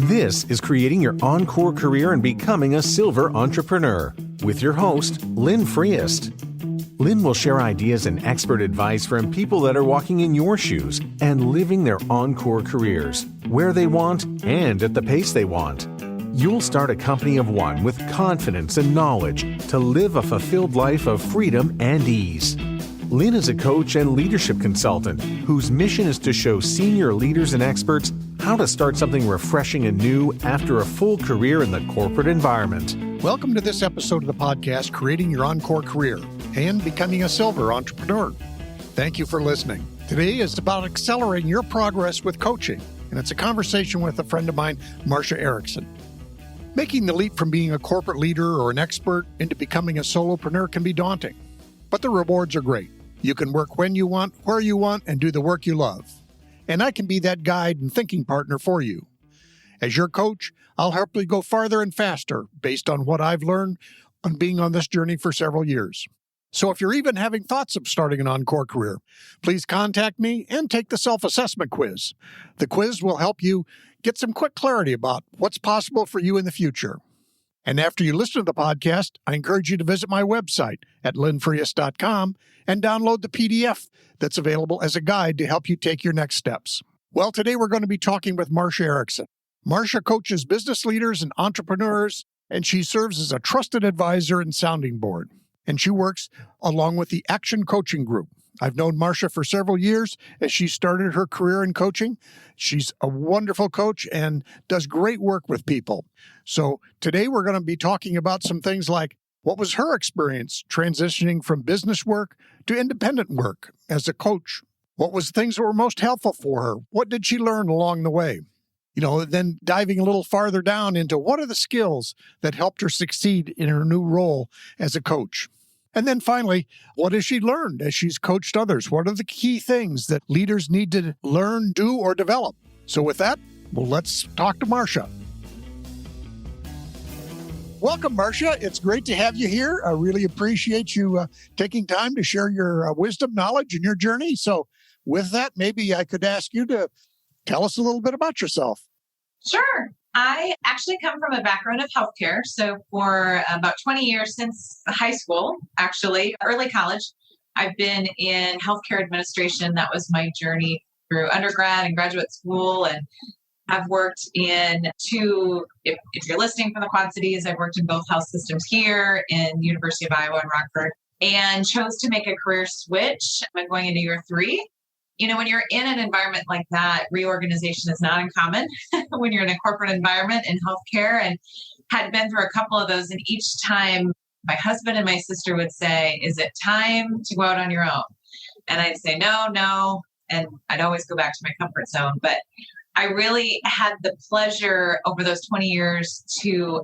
This is Creating Your Encore Career and Becoming a Silver Entrepreneur with your host, Lynn Freest. Lynn will share ideas and expert advice from people that are walking in your shoes and living their encore careers, where they want and at the pace they want. You'll start a company of one with confidence and knowledge to live a fulfilled life of freedom and ease. Lynn is a coach and leadership consultant whose mission is to show senior leaders and experts how to start something refreshing and new after a full career in the corporate environment. Welcome to this episode of the podcast, Creating Your Encore Career and Becoming a Silver Entrepreneur. Thank you for listening. Today is about accelerating your progress with coaching, and it's a conversation with a friend of mine, Marcia Erickson. Making the leap from being a corporate leader or an expert into becoming a solopreneur can be daunting, but the rewards are great. You can work when you want, where you want, and do the work you love. And I can be that guide and thinking partner for you. As your coach, I'll help you go farther and faster based on what I've learned on being on this journey for several years. So if you're even having thoughts of starting an encore career, please contact me and take the self-assessment quiz. The quiz will help you get some quick clarity about what's possible for you in the future. And after you listen to the podcast, I encourage you to visit my website at lynnfreest.com and download the PDF that's available as a guide to help you take your next steps. Well, today we're going to be talking with Marcia Erickson. Marcia coaches business leaders and entrepreneurs, and she serves as a trusted advisor and sounding board. And she works along with the Action Coaching Group. I've known Marcia for several years as she started her career in coaching. She's a wonderful coach and does great work with people. So today we're going to be talking about some things like what was her experience transitioning from business work to independent work as a coach? What was things that were most helpful for her? What did she learn along the way? Then diving a little farther down into what are the skills that helped her succeed in her new role as a coach? And then finally, what has she learned as she's coached others? What are the key things that leaders need to learn, do, or develop? So with that, let's talk to Marcia. Welcome, Marcia. It's great to have you here. I really appreciate you taking time to share your wisdom, knowledge, and your journey. So with that, maybe I could ask you to tell us a little bit about yourself. Sure. I actually come from a background of healthcare. So for about 20 years since high school, actually, early college, I've been in healthcare administration. That was my journey through undergrad and graduate school. And I've worked in if you're listening from the Quad Cities, I've worked in both health systems here in University of Iowa and Rockford, and chose to make a career switch. I'm going into year 3. When you're in an environment like that, reorganization is not uncommon when you're in a corporate environment in healthcare, and had been through a couple of those. And each time my husband and my sister would say, "Is it time to go out on your own?" And I'd say, no. And I'd always go back to my comfort zone. But I really had the pleasure over those 20 years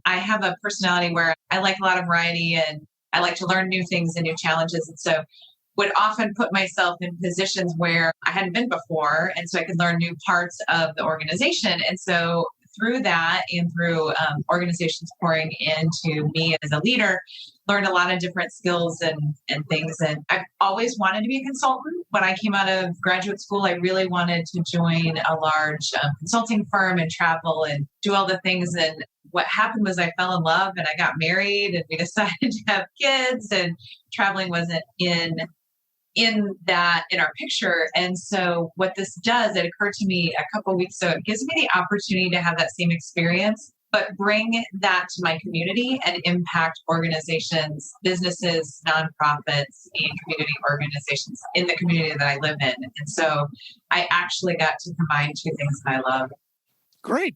I have a personality where I like a lot of variety and I like to learn new things and new challenges. And so would often put myself in positions where I hadn't been before. And so I could learn new parts of the organization. And so through that and through organizations pouring into me as a leader, learned a lot of different skills and things. And I've always wanted to be a consultant. When I came out of graduate school, I really wanted to join a large consulting firm and travel and do all the things. And what happened was I fell in love and I got married and we decided to have kids, and traveling wasn't in our picture. And so what this does, it occurred to me a couple of weeks ago, it gives me the opportunity to have that same experience, but bring that to my community and impact organizations, businesses, nonprofits, and community organizations in the community that I live in. And so I actually got to combine two things that I love. Great.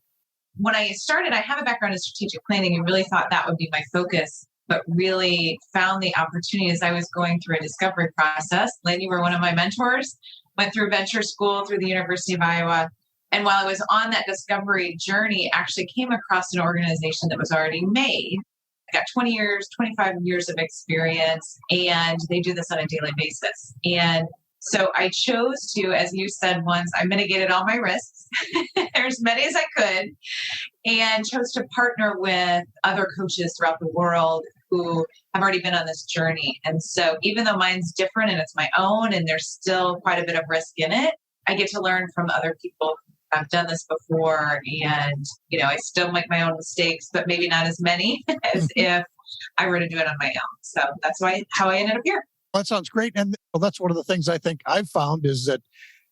When I started, I have a background in strategic planning and really thought that would be my focus, but really found the opportunity as I was going through a discovery process. Lynn, you were one of my mentors, went through venture school through the University of Iowa. And while I was on that discovery journey, actually came across an organization that was already made. I got 25 years of experience, and they do this on a daily basis. And so I chose to, as you said once, I mitigated all my risks, as many as I could, and chose to partner with other coaches throughout the world who have already been on this journey. And so even though mine's different and it's my own and there's still quite a bit of risk in it, I get to learn from other people I've done this before and, I still make my own mistakes, but maybe not as many as if I were to do it on my own. So that's how I ended up here. That sounds great. And that's one of the things I think I've found is that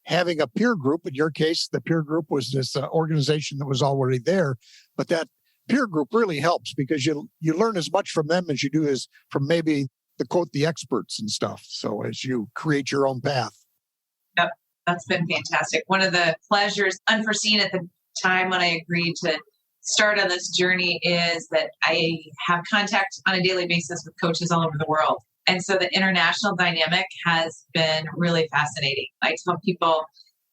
having a peer group, in your case, the peer group was this organization that was already there, but that peer group really helps because you learn as much from them as you do as from maybe the experts and stuff. So as you create your own path. Yep. That's been fantastic. One of the pleasures unforeseen at the time when I agreed to start on this journey is that I have contact on a daily basis with coaches all over the world. And so the international dynamic has been really fascinating. I tell people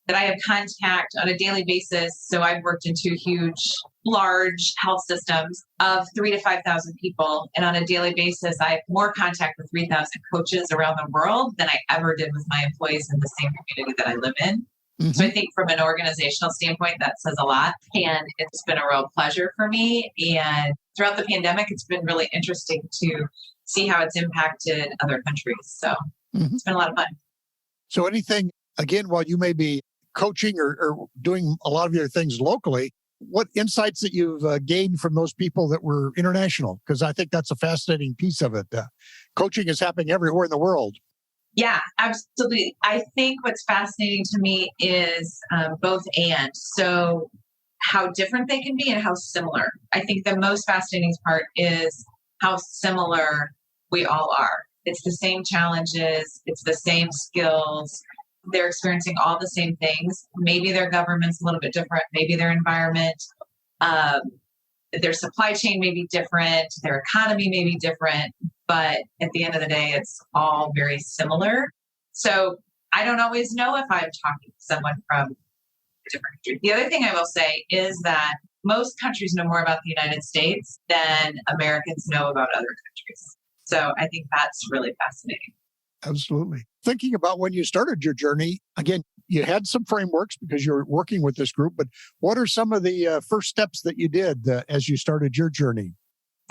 that I have contact on a daily basis. So I've worked in two large health systems of 3,000 to 5,000 people. And on a daily basis, I have more contact with 3,000 coaches around the world than I ever did with my employees in the same community that I live in. Mm-hmm. So I think from an organizational standpoint, that says a lot. And it's been a real pleasure for me. And throughout the pandemic, it's been really interesting to see how it's impacted other countries. So It's been a lot of fun. So anything, again, while you may be coaching or doing a lot of your things locally, what insights that you've gained from those people that were international? Because I think that's a fascinating piece of it. Coaching is happening everywhere in the world. Yeah, absolutely. I think what's fascinating to me is both and. So how different they can be and how similar. I think the most fascinating part is how similar we all are. It's the same challenges. It's the same skills. They're experiencing all the same things. Maybe their government's a little bit different. Maybe their environment, their supply chain may be different. Their economy may be different. But at the end of the day, it's all very similar. So I don't always know if I'm talking to someone from a different country. The other thing I will say is that most countries know more about the United States than Americans know about other countries. So I think that's really fascinating. Absolutely. Thinking about when you started your journey, again, you had some frameworks because you're working with this group, but what are some of the first steps that you did as you started your journey?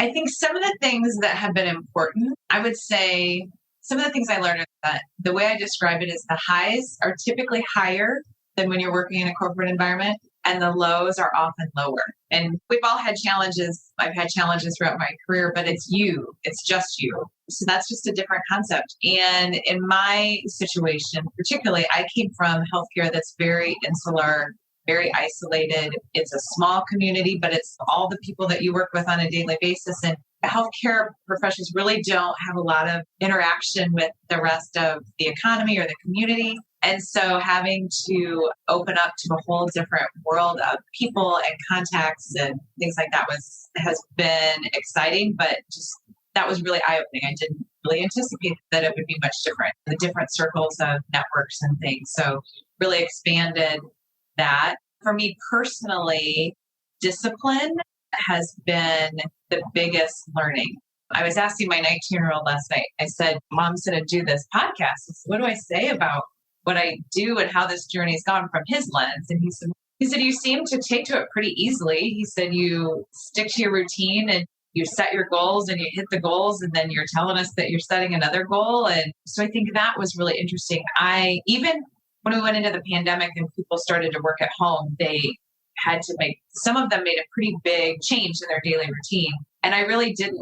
I think some of the things that have been important, I would say some of the things I learned is that the way I describe it is the highs are typically higher than when you're working in a corporate environment, and the lows are often lower. And we've all had challenges. I've had challenges throughout my career, but it's you. It's just you. So that's just a different concept. And in my situation, particularly, I came from healthcare that's very insular, very isolated. It's a small community, but it's all the people that you work with on a daily basis. And healthcare professionals really don't have a lot of interaction with the rest of the economy or the community. And so having to open up to a whole different world of people and contacts and things like that has been exciting, but just that was really eye-opening. I didn't really anticipate that it would be much different, the different circles of networks and things. So really expanded that. For me personally, discipline has been the biggest learning. I was asking my 19-year-old last night, I said, Mom's going to do this podcast. I said, what do I say about what I do and how this journey has gone from his lens? And he said, you seem to take to it pretty easily. He said, you stick to your routine and you set your goals and you hit the goals, and then you're telling us that you're setting another goal. And so I think that was really interesting. Even when we went into the pandemic and people started to work at home, some of them made a pretty big change in their daily routine. And I really didn't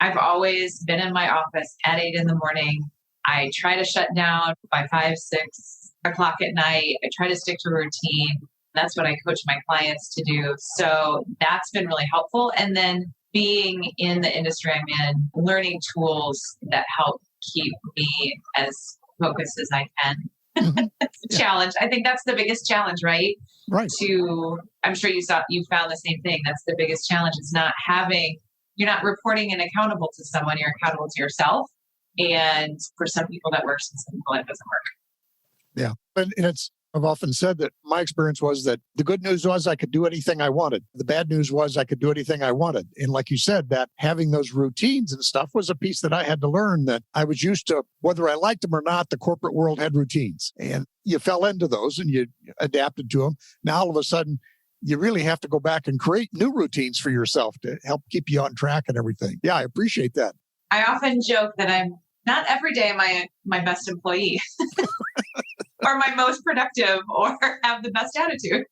I've always been in my office at 8 a.m. I try to shut down by 5, 6 o'clock at night. I try to stick to a routine. That's what I coach my clients to do. So that's been really helpful. And then being in the industry I'm in, learning tools that help keep me as focused as I can. It's a challenge. I think that's the biggest challenge, right? Right. I'm sure you found the same thing. That's the biggest challenge. Is you're not reporting and accountable to someone. You're accountable to yourself. And for some people that works, and some people it doesn't work. Yeah. And I've often said that my experience was that the good news was I could do anything I wanted. The bad news was I could do anything I wanted. And like you said, that having those routines and stuff was a piece that I had to learn, that I was used to, whether I liked them or not, the corporate world had routines. And you fell into those and you adapted to them. Now, all of a sudden, you really have to go back and create new routines for yourself to help keep you on track and everything. Yeah, I appreciate that. I often joke that I'm not every day am I my best employee. or my most productive or have the best attitude.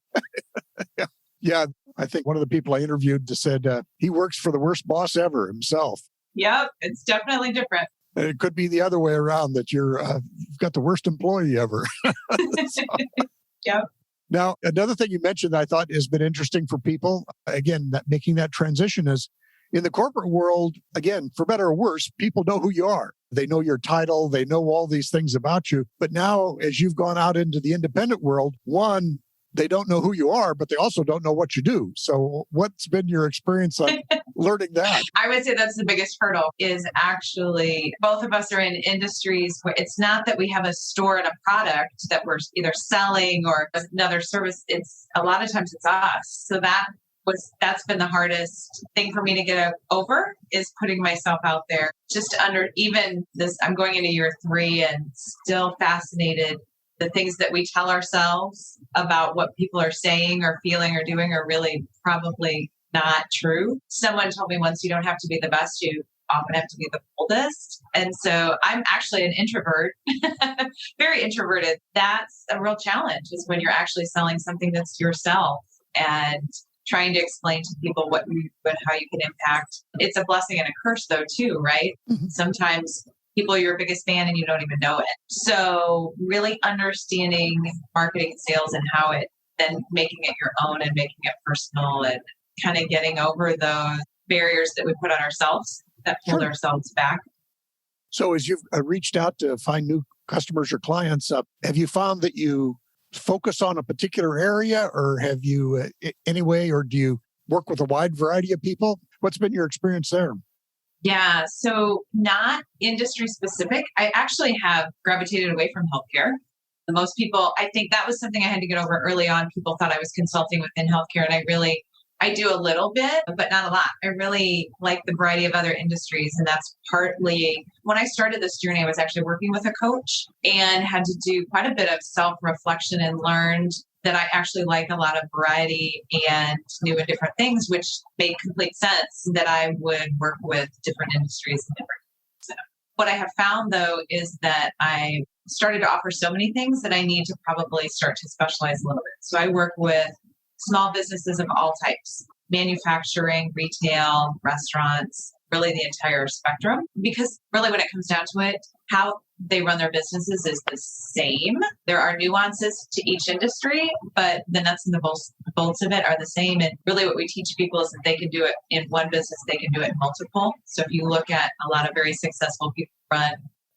Yeah. I think one of the people I interviewed just said he works for the worst boss ever himself. Yep. It's definitely different. And it could be the other way around, that you've got the worst employee ever. Yep. Now, another thing you mentioned that I thought has been interesting for people, again, that making that transition is in the corporate world, again, for better or worse, people know who you are. They know your title. They know all these things about you. But now, as you've gone out into the independent world, one, they don't know who you are, but they also don't know what you do. So what's been your experience on learning that? I would say that's the biggest hurdle is actually both of us are in industries where it's not that we have a store and a product that we're either selling or another service. It's a lot of times it's us. So that's been the hardest thing for me to get over is putting myself out there just under even this. I'm going into year 3 and still fascinated. The things that we tell ourselves about what people are saying or feeling or doing are really probably not true. Someone told me once, you don't have to be the best, you often have to be the boldest. And so I'm actually an introvert, very introverted. That's a real challenge is when you're actually selling something that's yourself and trying to explain to people what you do and how you can impact. It's a blessing and a curse though, too, right? Mm-hmm. Sometimes people are your biggest fan and you don't even know it. So really understanding marketing and sales and how it, then making it your own and making it personal and kind of getting over those barriers that we put on ourselves that hold ourselves back. So as you've reached out to find new customers or clients, have you found that you focus on a particular area or have you anyway, or do you work with a wide variety of people? What's been your experience there? Yeah, so not industry specific. I actually have gravitated away from healthcare. Most people, I think that was something I had to get over early on. People thought I was consulting within healthcare, and I do a little bit, but not a lot. I really like the variety of other industries. And that's partly when I started this journey, I was actually working with a coach and had to do quite a bit of self-reflection and learned that I actually like a lot of variety and new and different things, which made complete sense that I would work with different industries and different. So what I have found though is that I started to offer so many things that I need to probably start to specialize a little bit. So I work with small businesses of all types, manufacturing, retail, restaurants, really the entire spectrum, because really when it comes down to it, how they run their businesses is the same. There are nuances to each industry, but the nuts and the bolts of it are the same. And really what we teach people is that they can do it in one business, they can do it in multiple. So if you look at a lot of very successful people run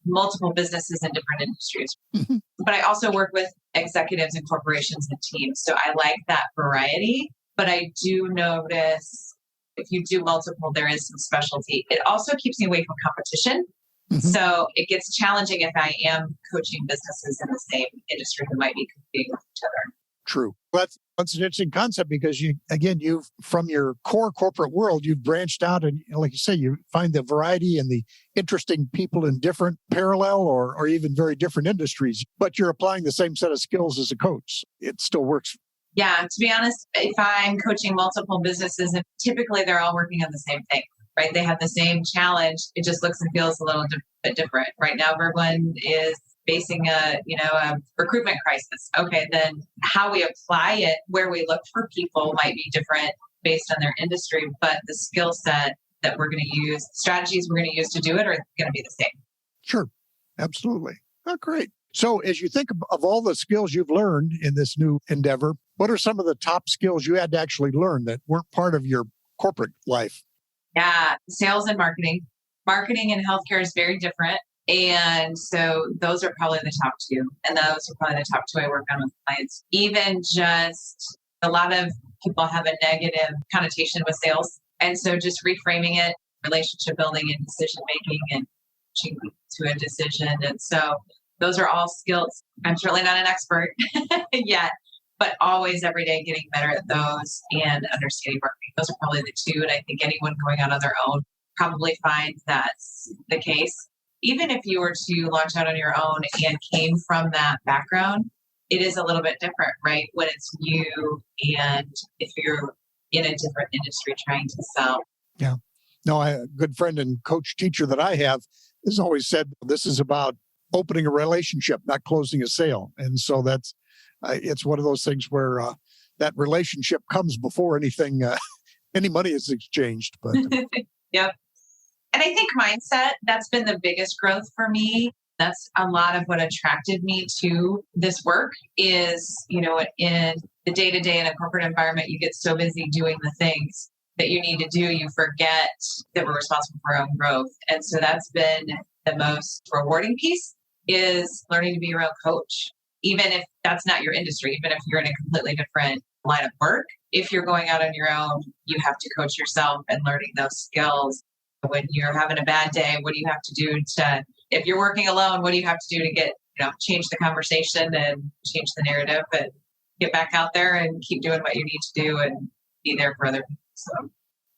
multiple businesses in different industries. Mm-hmm. But I also work with executives and corporations and teams. So I like that variety, but I do notice if you do multiple, there is some specialty. It also keeps me away from competition. Mm-hmm. So it gets challenging if I am coaching businesses in the same industry who might be competing with each other. True. That's an interesting concept because you've from your core corporate world, you've branched out and like you say, you find the variety and the interesting people in different parallel or even very different industries, but you're applying the same set of skills as a coach. It still works. Yeah. To be honest, if I'm coaching multiple businesses, and typically they're all working on the same thing, right? They have the same challenge. It just looks and feels a little bit different. Right now, everyone is facing a recruitment crisis. Okay, then how we apply it, where we look for people might be different based on their industry, but the skill set that we're going to use, strategies we're going to use to do it are going to be the same. Sure, absolutely. Oh, great. So as you think of all the skills you've learned in this new endeavor, what are some of the top skills you had to actually learn that weren't part of your corporate life? Yeah, sales and marketing. Marketing in healthcare is very different. And so those are probably the top two. And those are probably the top two I work on with clients. Even just a lot of people have a negative connotation with sales. And so just reframing it, relationship building and decision making and reaching to a decision. And so those are all skills. I'm certainly not an expert yet, but always every day getting better at those and understanding marketing. Those are probably the two. And I think anyone going out on their own probably finds that's the case. Even if you were to launch out on your own and came from that background, it is a little bit different, right? When it's you and if you're in a different industry trying to sell. Yeah. No, a good friend and coach teacher that I have has always said this is about opening a relationship, not closing a sale. And so that's, it's one of those things where that relationship comes before anything, any money is exchanged. But Yep. And I think mindset, that's been the biggest growth for me. That's a lot of what attracted me to this work is, in the day-to-day in a corporate environment, you get so busy doing the things that you need to do, you forget that we're responsible for our own growth. And so that's been the most rewarding piece is learning to be your own coach. Even if that's not your industry, even if you're in a completely different line of work, if you're going out on your own, you have to coach yourself and learning those skills. When you're having a bad day, what do you have to do if you're working alone, what do you have to do to get, change the conversation and change the narrative and get back out there and keep doing what you need to do and be there for other people. So.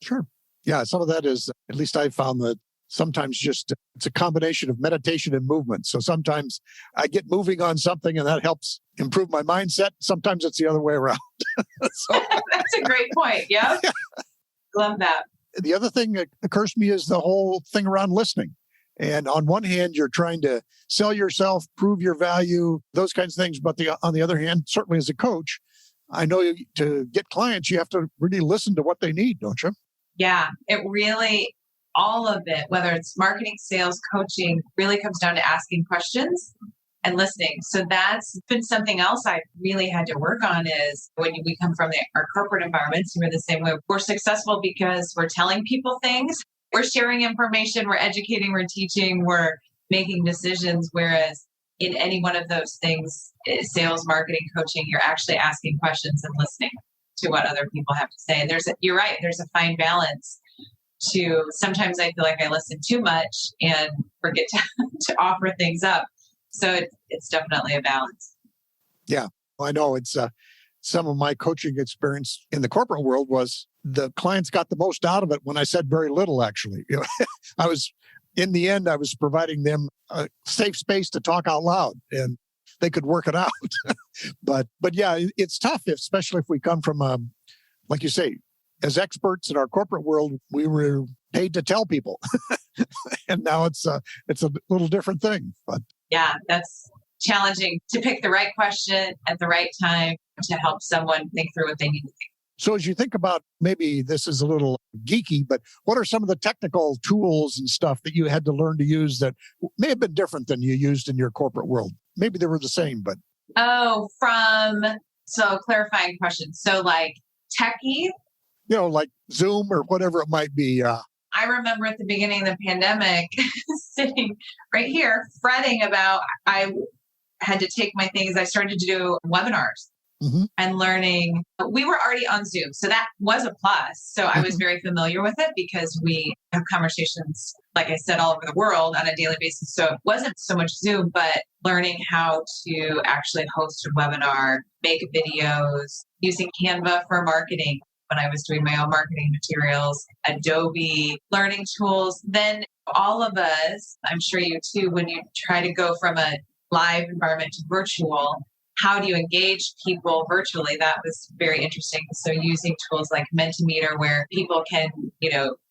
Sure. Yeah. Some of that is, at least I've found that sometimes just it's a combination of meditation and movement. So sometimes I get moving on something and that helps improve my mindset. Sometimes it's the other way around. That's a great point. Yeah. Love that. The other thing that occurs to me is the whole thing around listening. And on one hand, you're trying to sell yourself, prove your value, those kinds of things. But on the other hand, certainly as a coach, I know to get clients, you have to really listen to what they need, don't you? Yeah, it really, all of it, whether it's marketing, sales, coaching, really comes down to asking questions and listening. So that's been something else I really had to work on is when we come from our corporate environments, we're the same way. We're successful because we're telling people things. We're sharing information, we're educating, we're teaching, we're making decisions. Whereas in any one of those things, sales, marketing, coaching, you're actually asking questions and listening to what other people have to say. And you're right, there's a fine balance to sometimes I feel like I listen too much and forget to offer things up. So it's definitely a balance. Yeah, I know it's some of my coaching experience in the corporate world was the clients got the most out of it when I said very little, actually. In the end, I was providing them a safe space to talk out loud and they could work it out. But yeah, it's tough, especially if we come from, like you say, as experts in our corporate world, we were paid to tell people. And now it's a little different thing. But yeah, that's challenging to pick the right question at the right time to help someone think through what they need to think. So as you think about, maybe this is a little geeky, but what are some of the technical tools and stuff that you had to learn to use that may have been different than you used in your corporate world? Maybe they were the same, but. So clarifying questions. So like techie? Like Zoom or whatever it might be. I remember at the beginning of the pandemic sitting right here fretting about, I had to take my things. I started to do webinars. Mm-hmm. And learning. We were already on Zoom, so that was a plus. So I was very familiar with it because we have conversations, like I said, all over the world on a daily basis. So it wasn't so much Zoom, but learning how to actually host a webinar, make videos, using Canva for marketing when I was doing my own marketing materials, Adobe, learning tools. Then all of us, I'm sure you too, when you try to go from a live environment to virtual, how do you engage people virtually? That was very interesting. So using tools like Mentimeter where people can,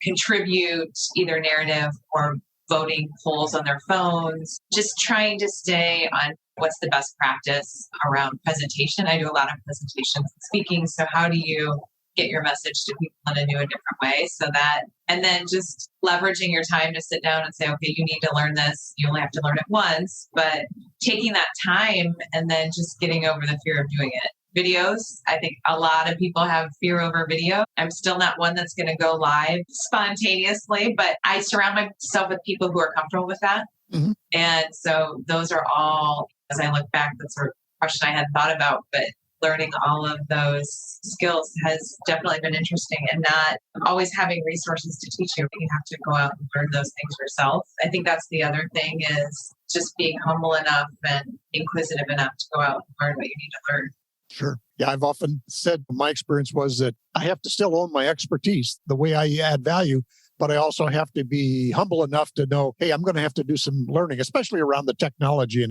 contribute either narrative or voting polls on their phones, just trying to stay on what's the best practice around presentation. I do a lot of presentations and speaking. So how do you get your message to people in a new and different way? So that, and then just leveraging your time to sit down and say, okay, you need to learn this. You only have to learn it once, but taking that time and then just getting over the fear of doing it. Videos, I think a lot of people have fear over video. I'm still not one that's going to go live spontaneously, but I surround myself with people who are comfortable with that. Mm-hmm. And so those are all, as I look back, that's a question I hadn't thought about, but learning all of those skills has definitely been interesting and not always having resources to teach you. You have to go out and learn those things yourself. I think that's the other thing is just being humble enough and inquisitive enough to go out and learn what you need to learn. Sure. Yeah, I've often said my experience was that I have to still own my expertise, the way I add value, but I also have to be humble enough to know, hey, I'm going to have to do some learning, especially around the technology.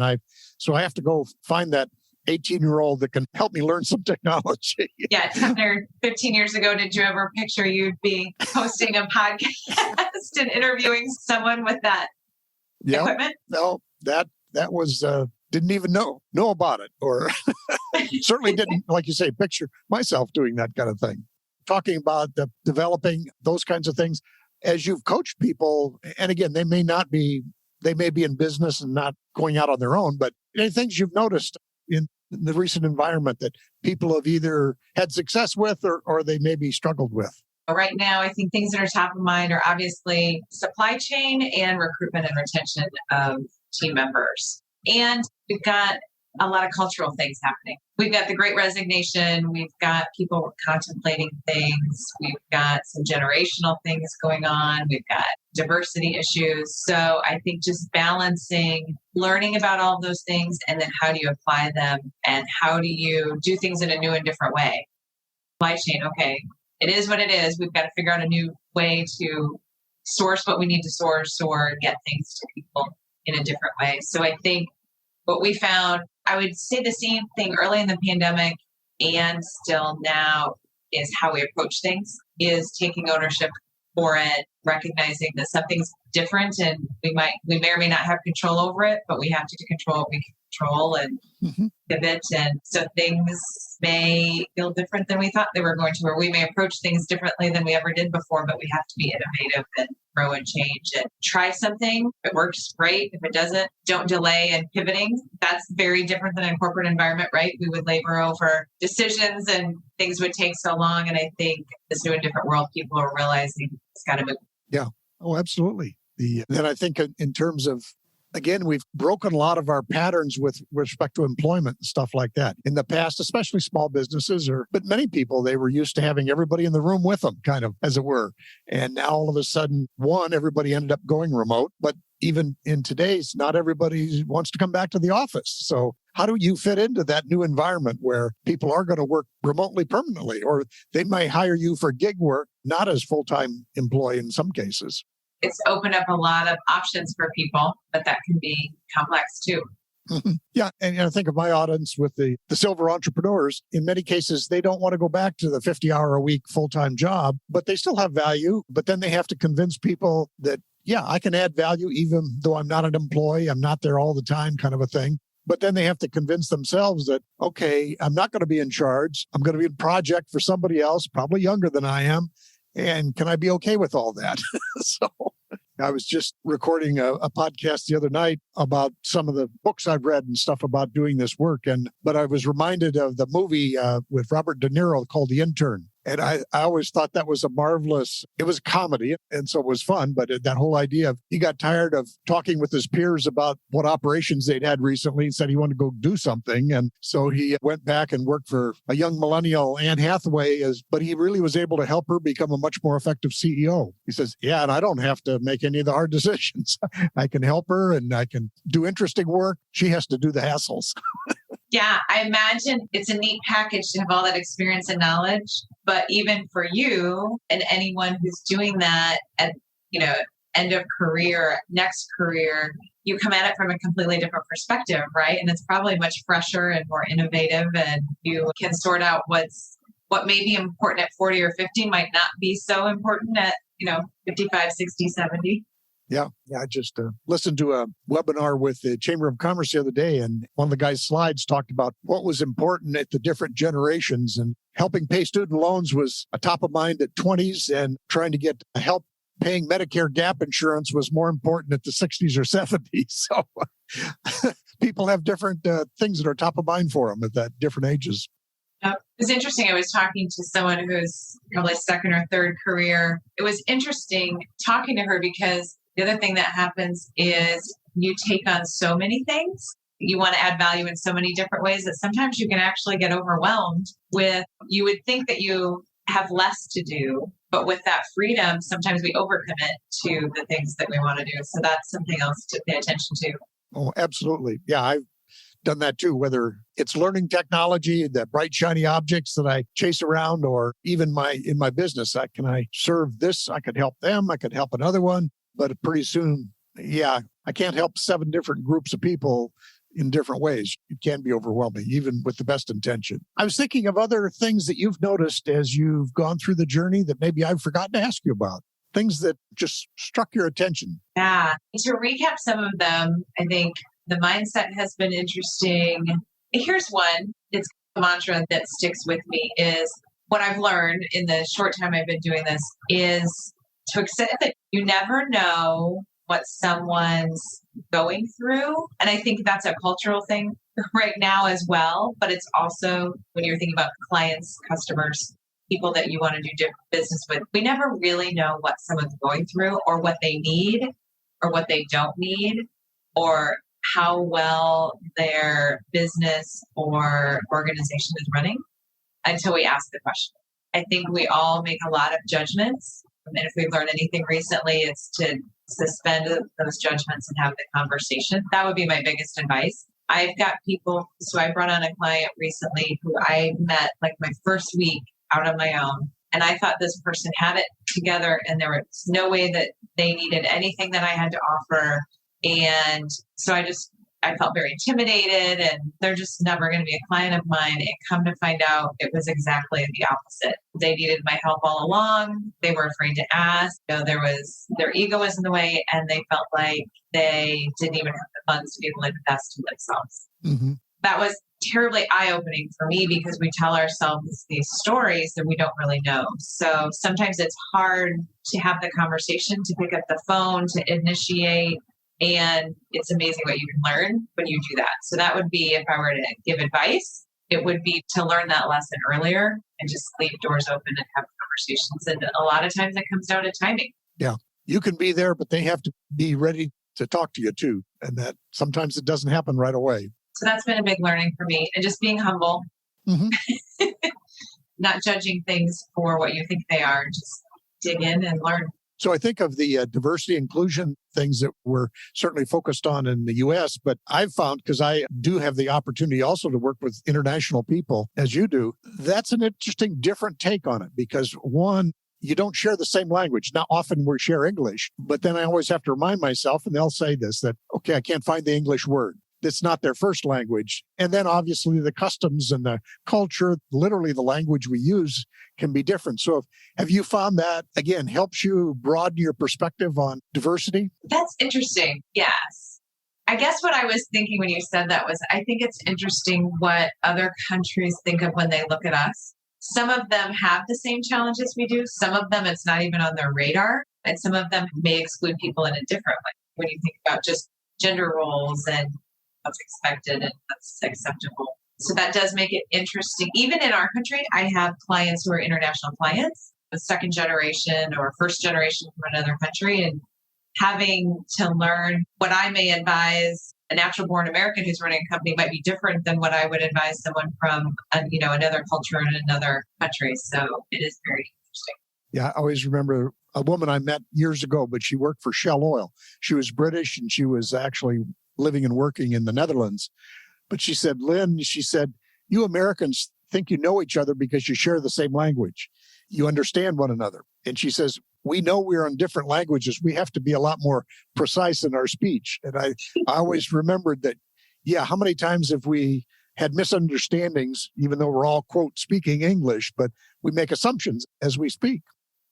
So I have to go find that 18-year-old that can help me learn some technology. Yeah, 10 or 15 years ago, did you ever picture you'd be hosting a podcast and interviewing someone with that equipment? No, that that was, didn't even know about it, or certainly didn't, like you say, picture myself doing that kind of thing. Talking about the developing those kinds of things, as you've coached people, and again, they may be in business and not going out on their own, but any things you've noticed in the recent environment that people have either had success with or they maybe struggled with? Right now, I think things that are top of mind are obviously supply chain and recruitment and retention of team members. And we've got a lot of cultural things happening. We've got the Great Resignation. We've got people contemplating things. We've got some generational things going on. We've got diversity issues. So I think just balancing, learning about all of those things, and then how do you apply them and how do you do things in a new and different way? Supply chain, okay, it is what it is. We've got to figure out a new way to source what we need to source or get things to people in a different way. So I think what we found, I would say the same thing early in the pandemic and still now, is how we approach things, is taking ownership for it, recognizing that something's different and we may or may not have control over it, but we have to control what we can control and pivot. And so things may feel different than we thought they were going to, or we may approach things differently than we ever did before, but we have to be innovative and grow and change and try something. If it works, great. If it doesn't, don't delay in pivoting. That's very different than a corporate environment, right? We would labor over decisions and things would take so long. And I think this new and different world, people are realizing it's got to move. Yeah. Oh, absolutely. Then I think in terms of, again, we've broken a lot of our patterns with respect to employment and stuff like that. In the past, especially small businesses, but many people, they were used to having everybody in the room with them, kind of, as it were. And now all of a sudden, everybody ended up going remote. But even in today's, not everybody wants to come back to the office. So how do you fit into that new environment where people are going to work remotely permanently, or they might hire you for gig work, not as full-time employee in some cases? It's opened up a lot of options for people, but that can be complex too. Yeah. And I think of my audience with the silver entrepreneurs. In many cases, they don't want to go back to the 50-hour-a-week full-time job, but they still have value. But then they have to convince people that, yeah, I can add value even though I'm not an employee. I'm not there all the time, kind of a thing. But then they have to convince themselves that, okay, I'm not going to be in charge. I'm going to be in project for somebody else, probably younger than I am. And can I be okay with all that? So I was just recording a podcast the other night about some of the books I've read and stuff about doing this work. But I was reminded of the movie with Robert De Niro called The Intern. And I always thought that was it was a comedy, and so it was fun. But that whole idea of he got tired of talking with his peers about what operations they'd had recently and said he wanted to go do something. And so he went back and worked for a young millennial, Anne Hathaway, but he really was able to help her become a much more effective CEO. He says, yeah, and I don't have to make any of the hard decisions. I can help her and I can do interesting work. She has to do the hassles. Yeah, I imagine it's a neat package to have all that experience and knowledge. But even for you and anyone who's doing that at, end of career, next career, you come at it from a completely different perspective, right? And it's probably much fresher and more innovative, and you can sort out what may be important at 40 or 50 might not be so important at, 55, 60, 70. Yeah. I just listened to a webinar with the Chamber of Commerce the other day, and one of the guy's slides talked about what was important at the different generations, and helping pay student loans was a top of mind at 20s, and trying to get help paying Medicare gap insurance was more important at the 60s or 70s. So people have different things that are top of mind for them at that different ages. It was interesting. I was talking to someone who's probably second or third career. It was interesting talking to her because the other thing that happens is you take on so many things. You want to add value in so many different ways that sometimes you can actually get overwhelmed with, you would think that you have less to do, but with that freedom, sometimes we overcommit to the things that we want to do. So that's something else to pay attention to. Oh, absolutely. Yeah, I've done that too, whether it's learning technology, the bright, shiny objects that I chase around, or even in my business, can I serve this? I could help them. I could help another one. But pretty soon, I can't help 7 different groups of people in different ways. It can be overwhelming, even with the best intention. I was thinking of other things that you've noticed as you've gone through the journey that maybe I've forgotten to ask you about, things that just struck your attention. Yeah. To recap some of them, I think The mindset has been interesting. Here's one. It's a mantra that sticks with me is what I've learned in the short time I've been doing this is to accept that you never know what someone's going through. And I think that's a cultural thing right now as well. But it's also when you're thinking about clients, customers, people that you want to do business with, we never really know what someone's going through or what they need or what they don't need or how well their business or organization is running until we ask the question. I think we all make a lot of judgments. And if we've learned anything recently, it's to suspend those judgments and have the conversation. That would be my biggest advice. I've got people, so I brought on a client recently who I met like my first week out on my own. And I thought this person had it together and there was no way that they needed anything that I had to offer. And so I felt very intimidated and they're just never going to be a client of mine. And come to find out, it was exactly the opposite. They needed my help all along. They were afraid to ask. Their ego was in the way and they felt like they didn't even have the funds to be able to invest in themselves. Mm-hmm. That was terribly eye-opening for me because we tell ourselves these stories that we don't really know. So sometimes it's hard to have the conversation, to pick up the phone, to initiate. And it's amazing what you can learn when you do that. So that would be, if I were to give advice, it would be to learn that lesson earlier and just leave doors open and have conversations. And a lot of times it comes down to timing. Yeah. You can be there, but they have to be ready to talk to you too. And that sometimes it doesn't happen right away. So that's been a big learning for me. And just being humble, mm-hmm. Not judging things for what you think they are, just dig in and learn. So I think of the diversity inclusion things that we're certainly focused on in the U.S., but I've found, because I do have the opportunity also to work with international people, as you do, that's an interesting, different take on it. Because one, you don't share the same language. Now, often we share English, but then I always have to remind myself, and they'll say this, that, okay, I can't find the English word. It's not their first language. And then obviously the customs and the culture, literally the language we use can be different. So have you found that, again, helps you broaden your perspective on diversity? That's interesting. Yes. I guess what I was thinking when you said that was, I think it's interesting what other countries think of when they look at us. Some of them have the same challenges we do. Some of them, it's not even on their radar. And some of them may exclude people in a different way when you think about just gender roles and what's expected and what's acceptable. So that does make it interesting. Even in our country, I have clients who are international clients, a second generation or first generation from another country, and having to learn what I may advise a natural born American who's running a company might be different than what I would advise someone from another culture in another country. So it is very interesting. Yeah, I always remember a woman I met years ago, but she worked for Shell Oil. She was British and she was actually living and working in the Netherlands. But she said, Lynn, you Americans think you know each other because you share the same language. You understand one another. And she says, we know we're on different languages. We have to be a lot more precise in our speech. And I always remembered that, how many times have we had misunderstandings, even though we're all, quote, speaking English, but we make assumptions as we speak.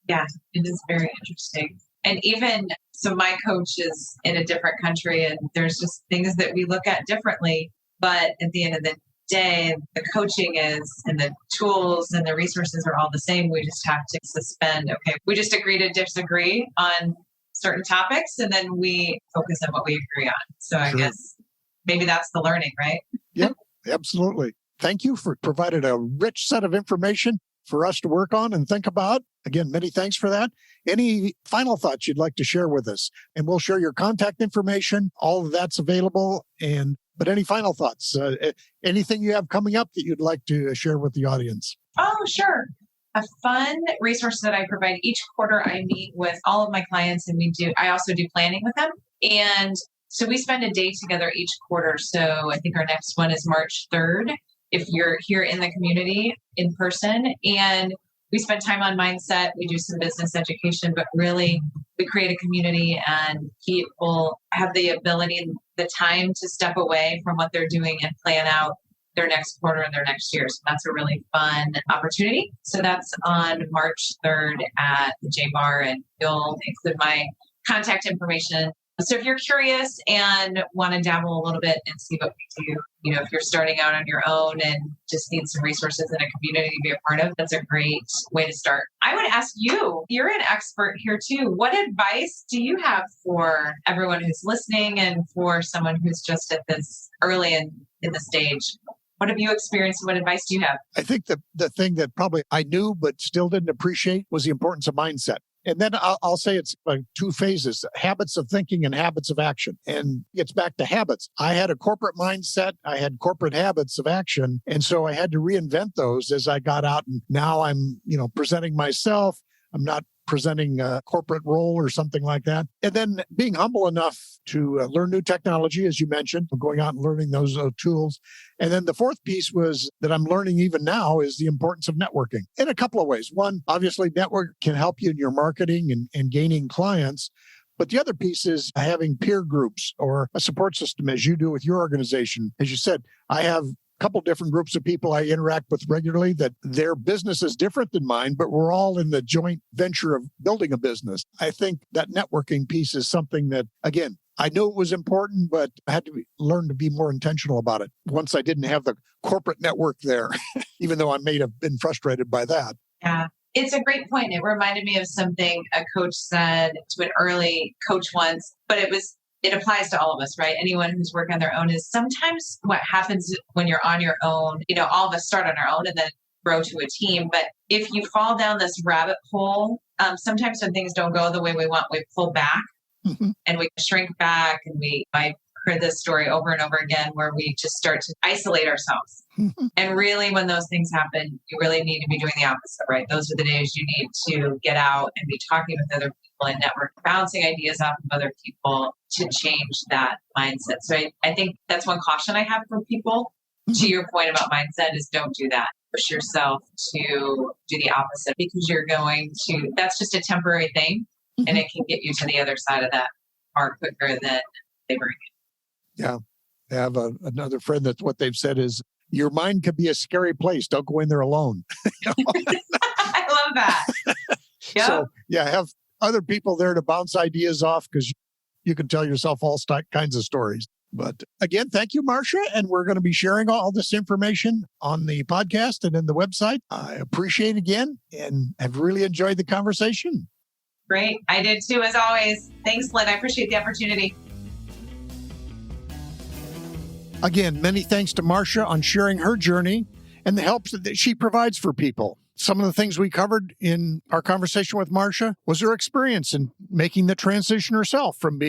Yeah, it is very interesting. And even, so my coach is in a different country and there's just things that we look at differently. But at the end of the day, the coaching is, and the tools and the resources are all the same. We just have to suspend. Okay, we just agree to disagree on certain topics and then we focus on what we agree on. So I guess maybe that's the learning, right? Yeah, absolutely. Thank you for providing a rich set of information for us to work on and think about. Again, many thanks for that. Any final thoughts you'd like to share with us? And we'll share your contact information. All of that's available. But any final thoughts? Anything you have coming up that you'd like to share with the audience? Oh, sure. A fun resource that I provide each quarter, I meet with all of my clients and I also do planning with them. And so we spend a day together each quarter. So I think our next one is March 3rd, if you're here in the community in person. And we spend time on mindset. We do some business education, but really we create a community and people have the ability and the time to step away from what they're doing and plan out their next quarter and their next year. So that's a really fun opportunity. So that's on March 3rd at the J Bar, and you'll include my contact information So if you're curious and want to dabble a little bit and see what we do, if you're starting out on your own and just need some resources and a community to be a part of, that's a great way to start. I would ask you're an expert here too. What advice do you have for everyone who's listening and for someone who's just at this early in the stage? What have you experienced? What advice do you have? I think the thing that probably I knew but still didn't appreciate was the importance of mindset. And then I'll say it's two phases, habits of thinking and habits of action. And it's back to habits. I had a corporate mindset. I had corporate habits of action. And so I had to reinvent those as I got out. And now I'm, presenting myself. I'm not presenting a corporate role or something like that. And then being humble enough to learn new technology, as you mentioned, going out and learning those tools. And then the fourth piece was that I'm learning even now is the importance of networking in a couple of ways. One, obviously, network can help you in your marketing and gaining clients. But the other piece is having peer groups or a support system as you do with your organization. As you said, I have couple different groups of people I interact with regularly that their business is different than mine, but we're all in the joint venture of building a business. I think that networking piece is something that, again, I knew it was important, but I had to learn to be more intentional about it once I didn't have the corporate network there, even though I may have been frustrated by that. Yeah. It's a great point. It reminded me of something a coach said to an early coach once, but it applies to all of us, right? Anyone who's working on their own is sometimes what happens when you're on your own, all of us start on our own and then grow to a team. But if you fall down this rabbit hole, sometimes when things don't go the way we want, we pull back and we shrink back. And I heard this story over and over again where we just start to isolate ourselves. And really, when those things happen, you really need to be doing the opposite, right? Those are the days you need to get out and be talking with other people and network, bouncing ideas off of other people to change that mindset. So I think that's one caution I have for people. To your point about mindset is don't do that. Push yourself to do the opposite because that's just a temporary thing and it can get you to the other side of that far quicker than they bring it. Yeah. I have another friend that what they've said is, your mind could be a scary place. Don't go in there alone. I love that. Yep. So, have other people there to bounce ideas off because you can tell yourself all kinds of stories. But again, thank you, Marcia. And we're going to be sharing all this information on the podcast and in the website. I appreciate it again and have really enjoyed the conversation. Great. I did too, as always. Thanks, Lynn. I appreciate the opportunity. Again, many thanks to Marcia on sharing her journey and the help that she provides for people. Some of the things we covered in our conversation with Marcia was her experience in making the transition herself from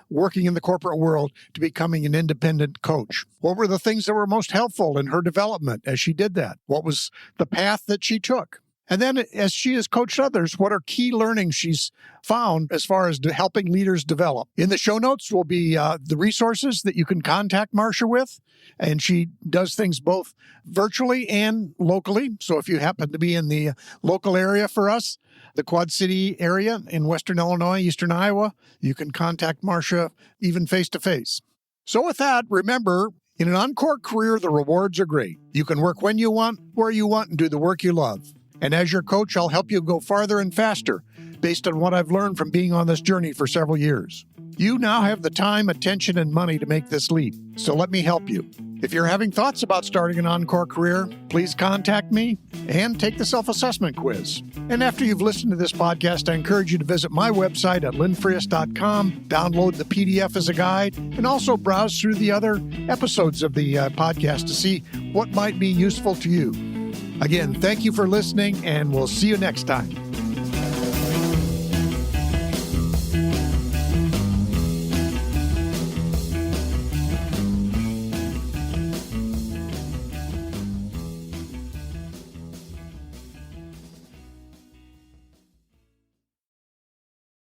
working in the corporate world to becoming an independent coach. What were the things that were most helpful in her development as she did that? What was the path that she took? And then as she has coached others, what are key learnings she's found as far as helping leaders develop? In the show notes will be the resources that you can contact Marcia with. And she does things both virtually and locally. So if you happen to be in the local area for us, the Quad City area in Western Illinois, Eastern Iowa, you can contact Marcia even face-to-face. So with that, remember, in an Encore career, the rewards are great. You can work when you want, where you want, and do the work you love. And as your coach, I'll help you go farther and faster based on what I've learned from being on this journey for several years. You now have the time, attention, and money to make this leap. So let me help you. If you're having thoughts about starting an Encore career, please contact me and take the self-assessment quiz. And after you've listened to this podcast, I encourage you to visit my website at linfriest.com, download the PDF as a guide, and also browse through the other episodes of the podcast to see what might be useful to you. Again, thank you for listening, and we'll see you next time.